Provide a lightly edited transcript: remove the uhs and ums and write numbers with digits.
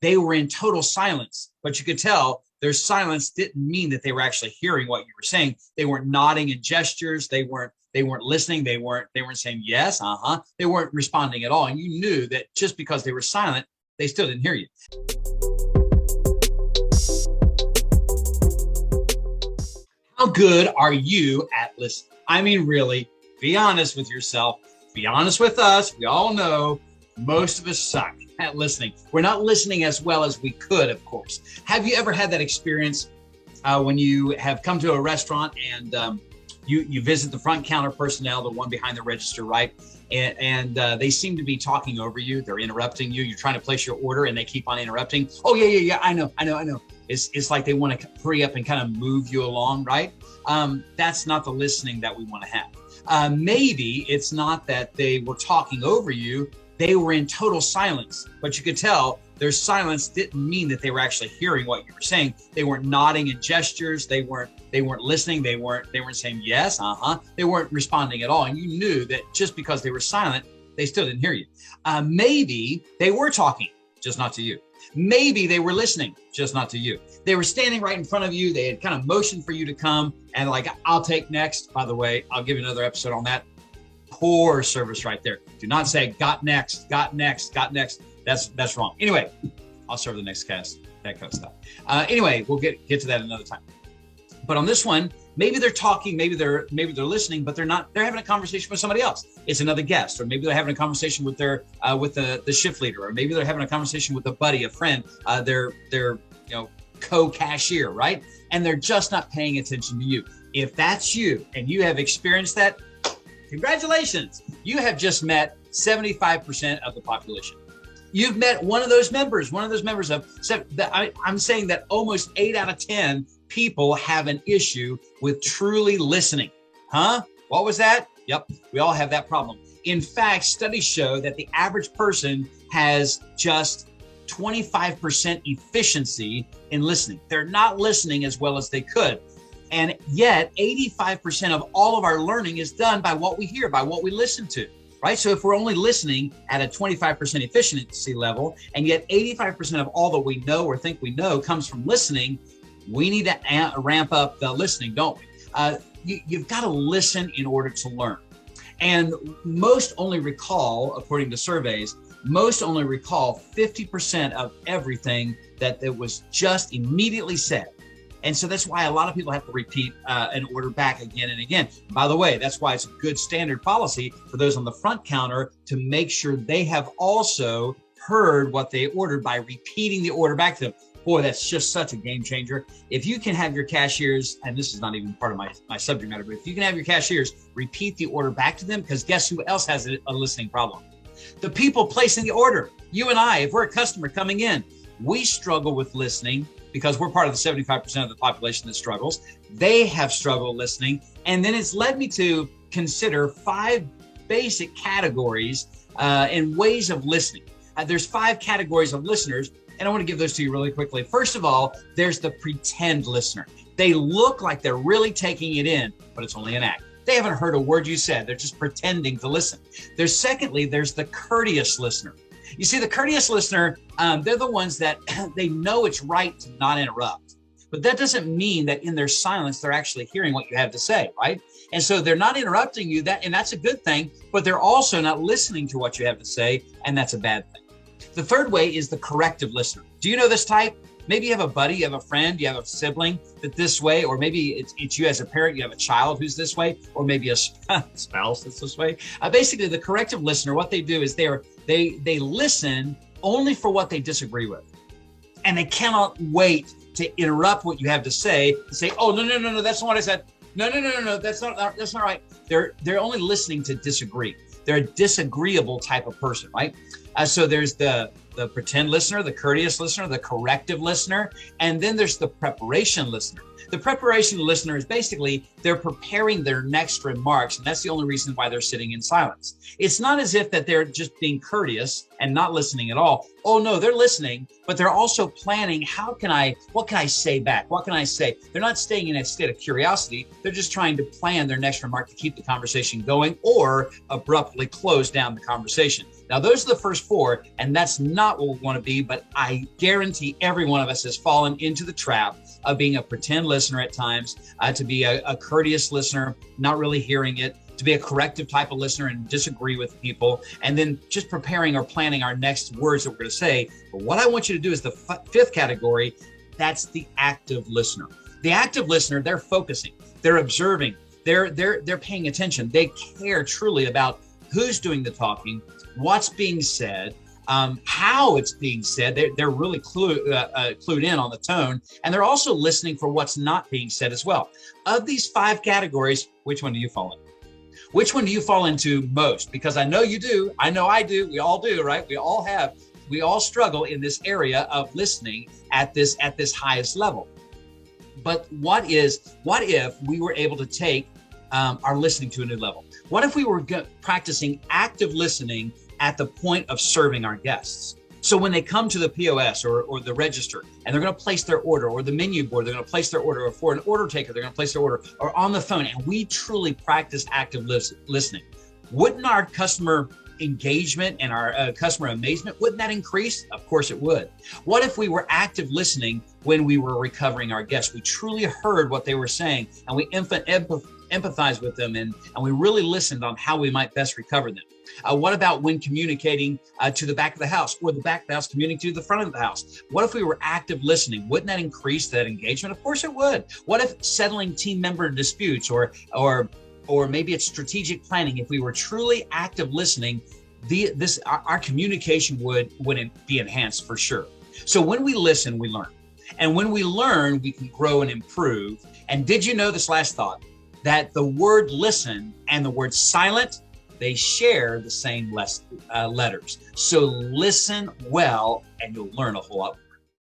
they were in total silence, but you could tell their silence didn't mean that they were actually hearing what you were saying. They weren't nodding in gestures. They weren't listening. They weren't saying yes, uh-huh. They weren't responding at all. And you knew that just because they were silent, they still didn't hear you. How good are you at listening? I mean, really, be honest with yourself. Be honest with us. We all know most of us suck at listening. We're not listening as well as we could, of course. Have you ever had that experience when you have come to a restaurant and you visit the front counter personnel, the one behind the register, right? And they seem to be talking over you. They're interrupting you. You're trying to place your order and they keep on interrupting. Oh, yeah. I know. It's like they want to hurry up and kind of move you along, right? That's not the listening that we want to have. Maybe it's not that they were talking over you. They were in total silence, but you could tell their silence didn't mean that they were actually hearing what you were saying. They weren't nodding in gestures. They weren't listening. They weren't saying yes, uh-huh. They weren't responding at all. And you knew that just because they were silent, they still didn't hear you. Maybe they were talking, just not to you. Maybe they were listening, just not to you. They were standing right in front of you. They had kind of motioned for you to come and like, I'll take next. By the way, I'll give you another episode on that. Poor service right there. Do not say got next. That's wrong. Anyway, I'll serve the next cast, that kind of stuff. Anyway, we'll get to that another time. But on this one, maybe they're talking, maybe they're listening, but they're having a conversation with somebody else. It's another guest, or maybe they're having a conversation with the shift leader, or maybe they're having a conversation with a buddy, a friend, their co-cashier, right? And they're just not paying attention to you. If that's you and you have experienced that, congratulations. You have just met 75% of the population. You've met one of those members of, I'm saying that almost 8 out of 10 people have an issue with truly listening. Huh? What was that? Yep, we all have that problem. In fact, studies show that the average person has just 25% efficiency in listening. They're not listening as well as they could. And yet 85% of all of our learning is done by what we hear, by what we listen to, right? So if we're only listening at a 25% efficiency level, and yet 85% of all that we know or think we know comes from listening, we need to ramp up the listening, don't we? You've got to listen in order to learn. And most only recall, according to surveys, 50% of everything that was just immediately said. And so that's why a lot of people have to repeat an order back again and again. By the way, that's why it's a good standard policy for those on the front counter to make sure they have also heard what they ordered by repeating the order back to them. Boy, that's just such a game changer. If you can have your cashiers, and this is not even part of my subject matter, but if you can have your cashiers repeat the order back to them, because guess who else has a listening problem? The people placing the order. You and I, if we're a customer coming in, we struggle with listening because we're part of the 75% of the population that struggles. They have struggled listening. And then it's led me to consider 5 basic categories and ways of listening. There's 5 categories of listeners, and I want to give those to you really quickly. First of all, there's the pretend listener. They look like they're really taking it in, but it's only an act. They haven't heard a word you said. They're just pretending to listen. There's the courteous listener. You see, the courteous listener, they're the ones that they know it's right to not interrupt. But that doesn't mean that in their silence, they're actually hearing what you have to say, right? And so they're not interrupting you, and that's a good thing, but they're also not listening to what you have to say, and that's a bad thing. The third way is the corrective listener. Do you know this type? Maybe you have a buddy, you have a friend, you have a sibling that's this way, or maybe it's you as a parent, you have a child who's this way, or maybe a spouse that's this way. Basically, the corrective listener, what they do is they listen only for what they disagree with. And they cannot wait to interrupt what you have to say and say, oh, no, that's not what I said. No, that's not right. They're only listening to disagree. They're a disagreeable type of person, right? So there's the pretend listener, the courteous listener, the corrective listener, and then there's the preparation listener. The preparation listener is basically they're preparing their next remarks, and that's the only reason why they're sitting in silence. It's not as if that they're just being courteous and not listening at all. Oh no, they're listening, but they're also planning, what can I say back? What can I say? They're not staying in a state of curiosity. They're just trying to plan their next remark to keep the conversation going or abruptly close down the conversation. Now, those are the first four, and that's not what we want to be, but I guarantee every one of us has fallen into the trap of being a pretend listener at times, to be a courteous listener, not really hearing it, to be a corrective type of listener and disagree with people, and then just preparing or planning our next words that we're going to say. But what I want you to do is the fifth category. That's the active listener. The active listener, they're focusing, they're observing, they're paying attention. They care truly about who's doing the talking, what's being said, how it's being said. They're really clued in on the tone, and they're also listening for what's not being said as well. Of these five categories, which one do you fall in? Which one do you fall into most? Because I know you do. I know I do. We all do, right? We all struggle in this area of listening at this highest level. But what if we were able to take our listening to a new level? What if we were practicing active listening at the point of serving our guests? So when they come to the POS or the register and they're going to place their order, or the menu board, they're going to place their order, or for an order taker, they're going to place their order, or on the phone, and we truly practice active listening, wouldn't our customer engagement and our customer amazement, wouldn't that increase? Of course it would. What if we were active listening when we were recovering our guests? We truly heard what they were saying, and we empathized with them, and we really listened on how we might best recover them. What about when communicating to the back of the house, or the back of the house communicating to the front of the house? What if we were active listening? Wouldn't that increase that engagement? Of course it would. What if settling team member disputes, or maybe it's strategic planning? If we were truly active listening, our communication would be enhanced for sure. So when we listen, we learn. And when we learn, we can grow and improve. And did you know, this last thought, that the word listen and the word silent, they share the same letters. So listen well, and you'll learn a whole lot